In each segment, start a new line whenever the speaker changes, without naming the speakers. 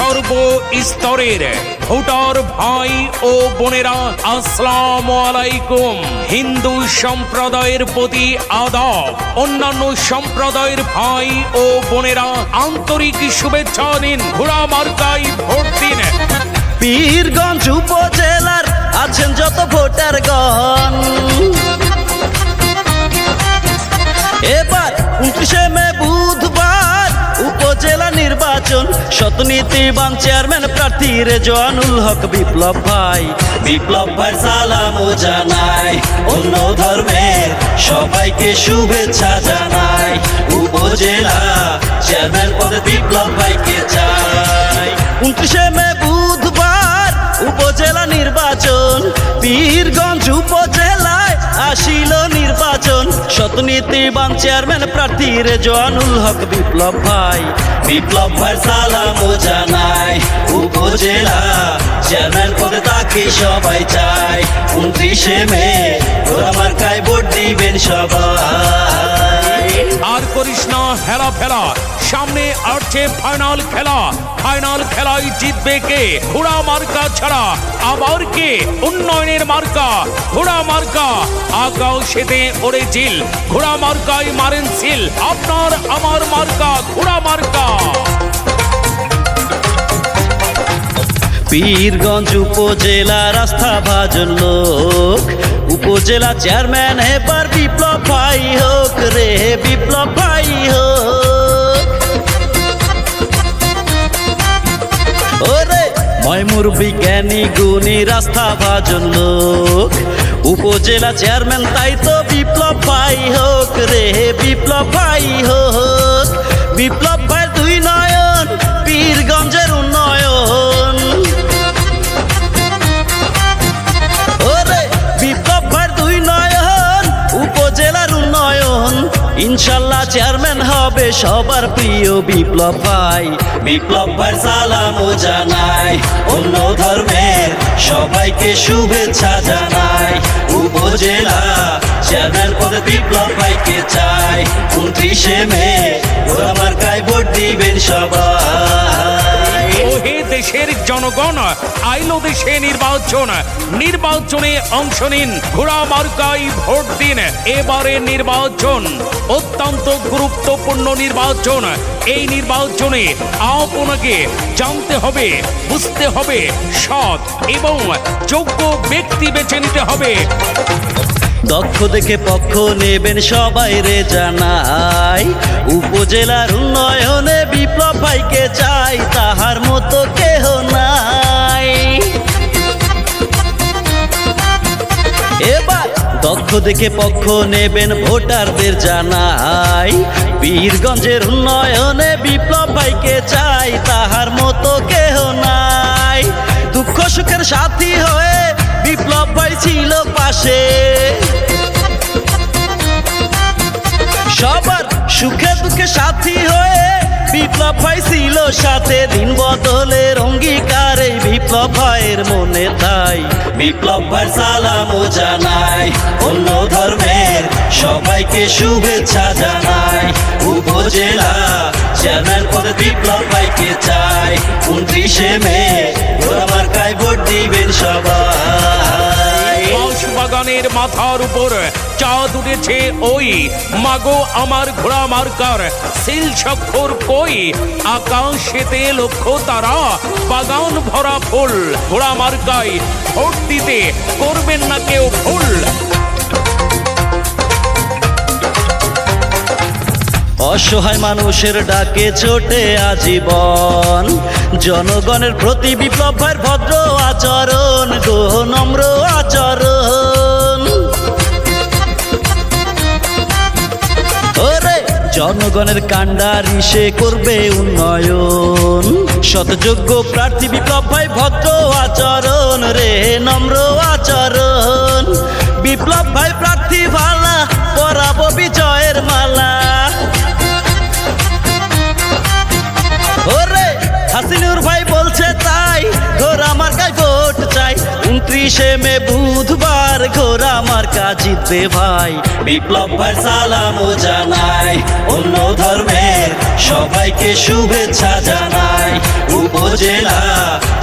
সর্বস্তরের ভোটার ভাই ও বোনেরা আসসালামু আলাইকুম। হিন্দু সম্প্রদায়ের প্রতি আদাব, অন্যান্য সম্প্রদায়ের ভাই ও বোনেরা আন্তরিক শুভেচ্ছা দিন। ঘোড়া মার্কায় ভোট দিন।
পীরগঞ্জ উপজেলার আছেন যত ভোটারগণ, এবার 29শে মে বুধবার উপজেলা নির্বাচন। শতনীতিবান চেয়ারম্যান প্রার্থী রেজওয়ানুল হক বিপ্লব ভাই সালামও জানাই। অন্য ধর্মের সবাইকে শুভেচ্ছা জানাই। উপজেলা চেয়ারম্যান পদে বিপ্লব ভাইকে চাই। 29শে মে বুধবার উপজেলা নির্বাচন। পীরগঞ্জ উপজেলায় আসিল নির্বাচন। শতনীতিবান চেয়ারম্যান প্রার্থী রেজওয়ানুল হক বিপ্লব ভাই সালামও জানাই। উপজেলা চেয়ারম্যান পদে তাকে সবাই চাই। 29শে মে ঘোড়া মার্কায় ভোট দিবেন সবাই।
আর করিস না হেলা ফেলা, সামনে আসছে ফাইনাল খেলা। ফাইনাল খেলায় জিতবে কে? ঘোড়া মার্কা ছাড়া আবার কে? উন্নয়নের মার্কা ঘোড়া মার্কা। আগাও সেতে ওরে জিল, ঘোড়া মার্কায় মারেন সিল। আপনার আমার মার্কা ঘোড়া মার্কা।
পীরগঞ্জ উপজেলার আস্থাভাজন লোক, উপজেলা চেয়ারম্যান এবার বিপ্লব ভাই হোক রে, বিপ্লব ভাই হোক। ওরে ময়মুর বিজ্ঞানী গুণী আস্থাভাজন লোক, উপজেলা চেয়ারম্যান তাই তো বিপ্লব ভাই হোক রে, বিপ্লব ভাই হোক। বিপ্লব ভাই দুই নয়ন, পীরগঞ্জের উন্নয়ন। ওরে বিপ্লব ভাই দুই নয়ন, উপজেলার উন্নয়ন। ইনশাল্লাহ চেয়ারম্যান হবে সবার প্রিয় বিপ্লব ভাই সালামও জানাই। অন্য ধর্মের সবাইকে শুভেচ্ছা জানাই। উপজেলা চেয়ারম্যান পদে বিপ্লব ভাইকে চাই। 29শে মে ঘোড়া মার্কায় ভোট দিবেন সবাই।
ওহে দেশের জনগণ, আইলো দেশে নির্বাচন। নির্বাচনে অংশ নিন, ঘোড়া মার্কায় ভোট দিন। এবারে নির্বাচন অত্যন্ত গুরুত্বপূর্ণ নির্বাচন। এই নির্বাচনে আপনাকে জানতে হবে, বুঝতে হবে, সৎ এবং যোগ্য ব্যক্তি বেছে নিতে হবে।
দক্ষ দেখে পক্ষ নেবেন সবাই রে জানাই। উপজেলার উন্নয়নে বিপ্লব ভাইকে চাই, তাহার মতো কেহ নাই। এবার দক্ষ দেখে পক্ষ নেবেন ভোটারদের জানাই। পীরগঞ্জের উন্নয়নে বিপ্লব ভাইকে চাই, তাহার মতো কেহ নাই। দুঃখ সুখের সাথী হয়ে বিপ্লব ভাই ছিল পাশে, সবার সুখে দুঃখে সাথী হয়ে বিপ্লব ভাই ছিল সাথে। দিন বদলের অঙ্গীকারে বিপ্লব ভাইয়ের মনে তাই বিপ্লব ভাই সালামও জানাই। অন্য ধর্মের সবাইকে শুভেচ্ছা জানাই। উপজেলা চেয়ারম্যান পদে বিপ্লব ভাইকে চাই। 29শে মে ঘোড়া মার্কায় ভোট দিবেন সবাই।
বাগানের মাথার উপর চাঁদ উঠেছে ওই, মাগো আমার ঘোড়া মার্কার সিল স্বাক্ষর কই। আকাশেতে লক্ষ্য তারা, বাগান ভরা ফুল। ঘোড়া মার্কায় ভোট দিতে করবেন না কেউ ভুল।
অসহায় মানুষের ডাকে ছোটে আজীবন। জনগণের প্রতি বিপ্লব ভাইয়ের ভদ্র আচরণ গো, নম্র আচরণ। ওরে জনগণের কান্ডারি সে করবে উন্নয়ন। শতযোগ্য প্রার্থী বিপ্লব ভাই ভদ্র আচরণ রে, নম্র আচরণ। বিপ্লব ভাই প্রার্থী ভালা, পরাবো বিজয়ের মালা। ওরে হাসিনুর ভাই বলছে তাই, ঘোড়া মার্কায় ভোট চাই। 29শে মে বুধবার এবার ঘোড়া মার্কা জিতবে ভাই বিপ্লব ভাই সালামও জানাই অন্য ধর্মের সবাইকে শুভেচ্ছা জানাই উপজেলা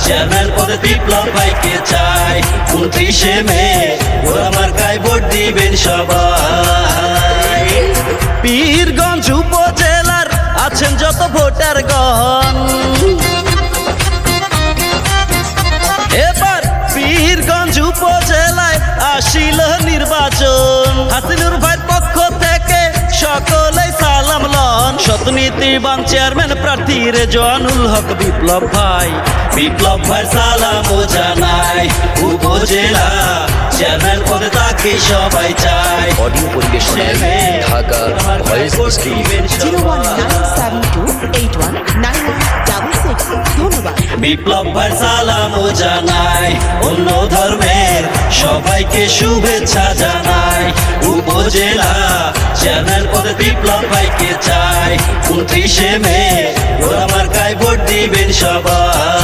চেয়ারম্যান পদে বিপ্লব ভাইকে চাই 29শে মে ঘোড়া মার্কায় ভোট দিবেন সবাই পীরগঞ্জ উপজেলার আছেন যত ভোটারগণ এবার পীরগঞ্জ উপজেলায় আসিল নির্বাচন হাসিনুর ভাইয়ের পক্ষ থেকে সকলেই সালাম লন সতনীতিবান চেয়ারম্যান প্রার্থী রেজওয়ানুল হক বিপ্লব ভাই সালামও জানাই উপজেলা চেয়ারম্যান পদে তাকে সবাই চায়
অডিও পরিবেশনায় ঢাকা ভয়েস স্টুডিও
01972819166 ধন্যবাদ।
বিপ্লব ভাই সালামও জানাই অন্য ধর্মের সবাইকে শুভেচ্ছা জানাই উপজেলা চেয়ারম্যান পদে বিপ্লব ভাইকে চাই 29শে মে ঘোড়া মার্কায় ভোট দিবেন সবাই।